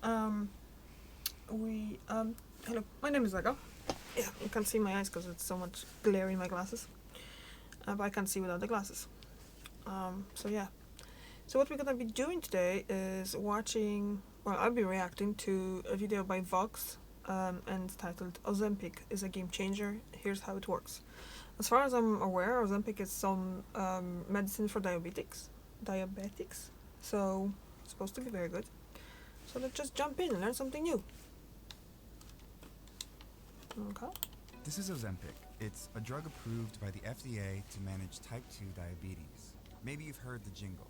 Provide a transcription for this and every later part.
Um, hello, my name is Vega. Yeah, you can't see my eyes because it's so much glare in my glasses. But I can't see without the glasses. So yeah. So what we're gonna be doing today is watching. Well, I'll be reacting to a video by Vox, and titled "Ozempic is a game changer. Here's how it works." As far as I'm aware, Ozempic is some medicine for diabetics. Diabetics. So it's supposed to be very good. So let's just jump in and learn something new. Okay. This is Ozempic. It's a drug approved by the FDA to manage type 2 diabetes. Maybe you've heard the jingle.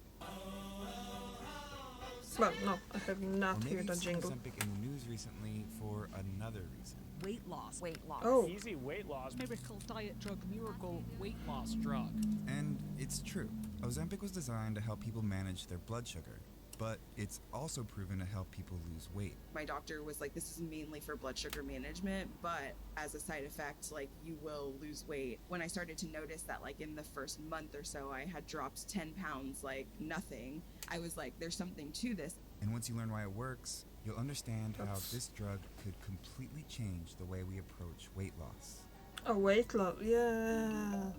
Well, no, I have Or not maybe heard you've that seen jingle. Ozempic in the news recently for another reason. Weight loss. Weight loss. Oh. Easy weight loss. Miracle diet drug, miracle weight loss drug. And it's true. Ozempic was designed to help people manage their blood sugar, but it's also proven to help people lose weight. My doctor was like, this is mainly for blood sugar management, but as a side effect, like, you will lose weight. When I started to notice that, like, in the first month or so, I had dropped 10 pounds like nothing, I was like, there's something to this. And once you learn why it works, you'll understand how this drug could completely change the way we approach weight loss. Oh, weight loss. Yeah.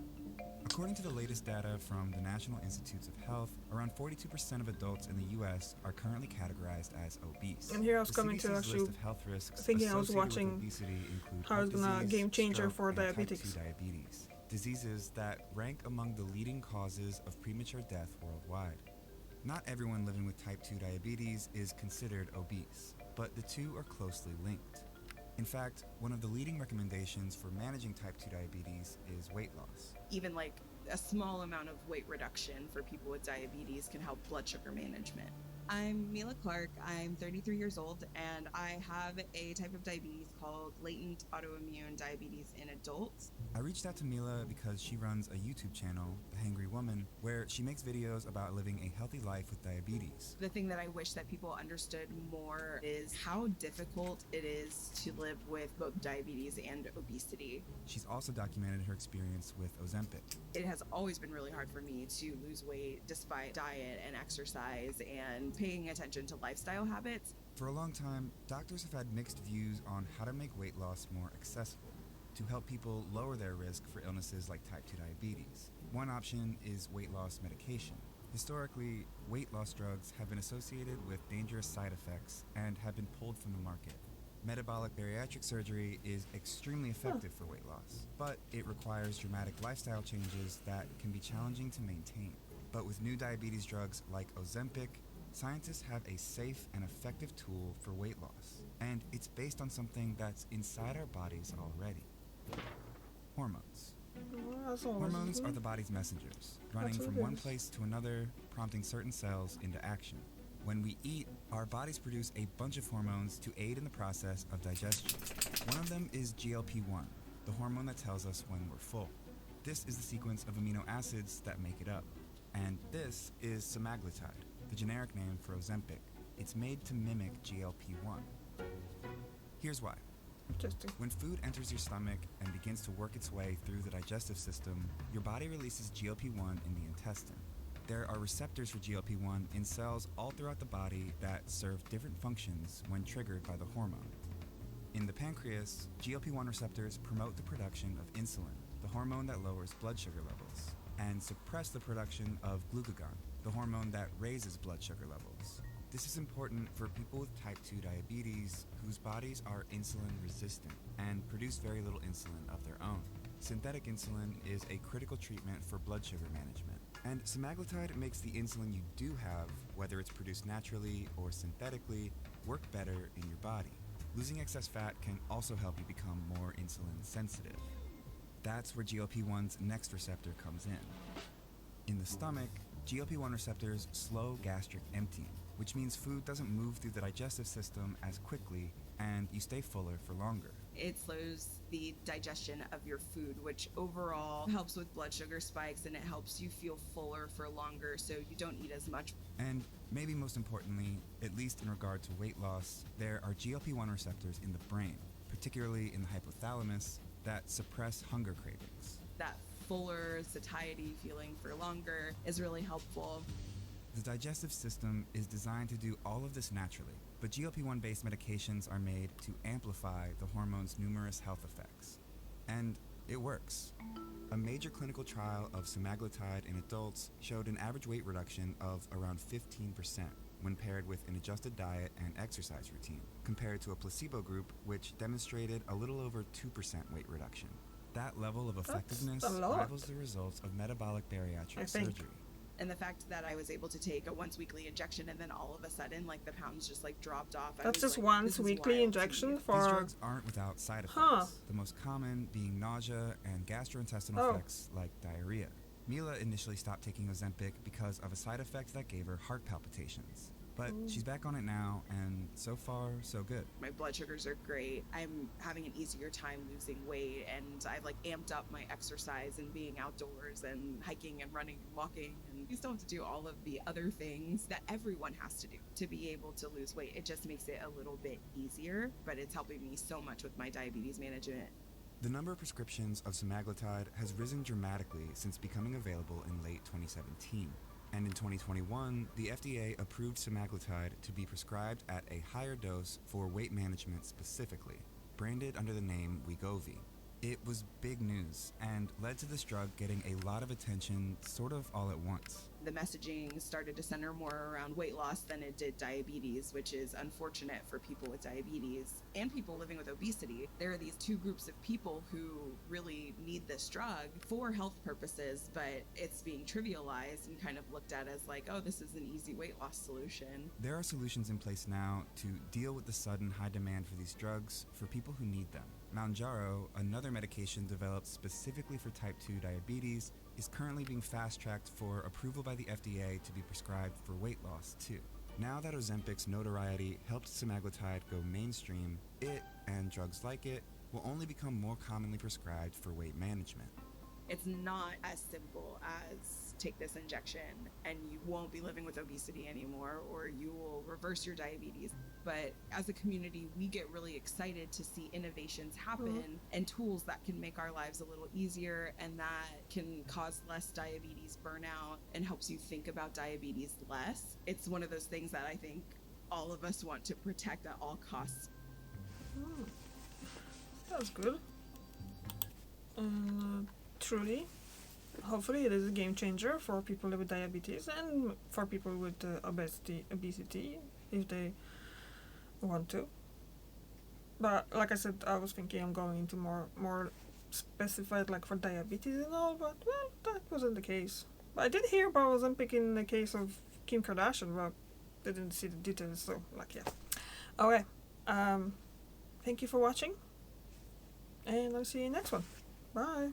According to the latest data from the National Institutes of Health, around 42% of adults in the U.S. are currently categorized as obese. And here I was The coming to CDC's actually list of health risks thinking I was associated with watching obesity include how heart it's gonna disease, game changer stroke, for and type 2 diabetics. diabetes, diseases that rank among the leading causes of premature death worldwide. Not everyone living with type 2 diabetes is considered obese, but the two are closely linked. In fact, one of the leading recommendations for managing type 2 diabetes is weight loss. Even like a small amount of weight reduction for people with diabetes can help blood sugar management. I'm Mila Clark. I'm 33 years old, and I have a type of diabetes called latent autoimmune diabetes in adults. I reached out to Mila because she runs a YouTube channel, The Hangry Woman, where she makes videos about living a healthy life with diabetes. The thing that I wish that people understood more is how difficult it is to live with both diabetes and obesity. She's also documented her experience with Ozempic. It has always been really hard for me to lose weight despite diet and exercise and paying attention to lifestyle habits. For a long time, doctors have had mixed views on how to make weight loss more accessible, to help people lower their risk for illnesses like type 2 diabetes. One option is weight loss medication. Historically, weight loss drugs have been associated with dangerous side effects and have been pulled from the market. Metabolic bariatric surgery is extremely effective for weight loss, but it requires dramatic lifestyle changes that can be challenging to maintain. But with new diabetes drugs like Ozempic, scientists have a safe and effective tool for weight loss, and it's based on something that's inside our bodies already. Hormones. Well, that's all Hormones are the body's messengers, running what from it one is. place to another, prompting certain cells into action. When we eat, our bodies produce a bunch of hormones to aid in the process of digestion. One of them is GLP-1, the hormone that tells us when we're full. This is the sequence of amino acids that make it up. And this is semaglutide, the generic name for Ozempic. It's made to mimic GLP-1. Here's why. Interesting. When food enters your stomach and begins to work its way through the digestive system, your body releases GLP-1 in the intestine. There are receptors for GLP-1 in cells all throughout the body that serve different functions when triggered by the hormone. In the pancreas, GLP-1 receptors promote the production of insulin, the hormone that lowers blood sugar levels, and suppress the production of glucagon, the hormone that raises blood sugar levels. This is important for people with type 2 diabetes whose bodies are insulin resistant and produce very little insulin of their own. Synthetic insulin is a critical treatment for blood sugar management, and semaglutide makes the insulin you do have, whether it's produced naturally or synthetically, work better in your body. Losing excess fat can also help you become more insulin sensitive. That's where GLP-1's next receptor comes in. In the stomach, GLP-1 receptors slow gastric emptying, which means food doesn't move through the digestive system as quickly and you stay fuller for longer. It slows the digestion of your food, which overall helps with blood sugar spikes, and it helps you feel fuller for longer so you don't eat as much. And maybe most importantly, at least in regard to weight loss, there are GLP-1 receptors in the brain, particularly in the hypothalamus, that suppress hunger cravings. That fuller satiety feeling for longer is really helpful. The digestive system is designed to do all of this naturally, but GLP-1 based medications are made to amplify the hormone's numerous health effects. And it works. A major clinical trial of semaglutide in adults showed an average weight reduction of around 15% when paired with an adjusted diet and exercise routine, compared to a placebo group which demonstrated a little over 2% weight reduction. That level of effectiveness a lot. rivals the results of metabolic bariatric surgery. And the fact that I was able to take a once weekly injection and then all of a sudden, like, the pounds just, like, dropped off. That's just once weekly injection These for... drugs aren't without side effects, Huh. the most common being nausea and gastrointestinal Oh. effects like diarrhea. Mila initially stopped taking Ozempic because of a side effect that gave her heart palpitations. But she's back on it now, and so far, so good. My blood sugars are great. I'm having an easier time losing weight, and I've, like, amped up my exercise and being outdoors and hiking and running and walking. And you still have to do all of the other things that everyone has to do to be able to lose weight. It just makes it a little bit easier, but it's helping me so much with my diabetes management. The number of prescriptions of semaglutide has risen dramatically since becoming available in late 2017. And in 2021, the FDA approved semaglutide to be prescribed at a higher dose for weight management specifically, branded under the name Wegovy. It was big news and led to this drug getting a lot of attention sort of all at once. The messaging started to center more around weight loss than it did diabetes, which is unfortunate for people with diabetes and people living with obesity. There are these two groups of people who really need this drug for health purposes, but it's being trivialized and kind of looked at as like, oh, this is an easy weight loss solution. There are solutions in place now to deal with the sudden high demand for these drugs for people who need them. Mounjaro, another medication developed specifically for type 2 diabetes, is currently being fast-tracked for approval by the FDA to be prescribed for weight loss, too. Now that Ozempic's notoriety helped semaglutide go mainstream, it, and drugs like it, will only become more commonly prescribed for weight management. It's not as simple as take this injection and you won't be living with obesity anymore, or you will reverse your diabetes. But as a community, we get really excited to see innovations happen and tools that can make our lives a little easier and that can cause less diabetes burnout and helps you think about diabetes less. It's one of those things that I think all of us want to protect at all costs. That's good. Truly, hopefully it is a game changer for people with diabetes and for people with obesity if they want to. But like I said, I was thinking I'm going into more specified, like for diabetes and all, but well, that wasn't the case. But I did hear about Ozempic in the case of Kim Kardashian, but didn't see the details, so like yeah. Okay, thank you for watching, and I'll see you next one. Bye.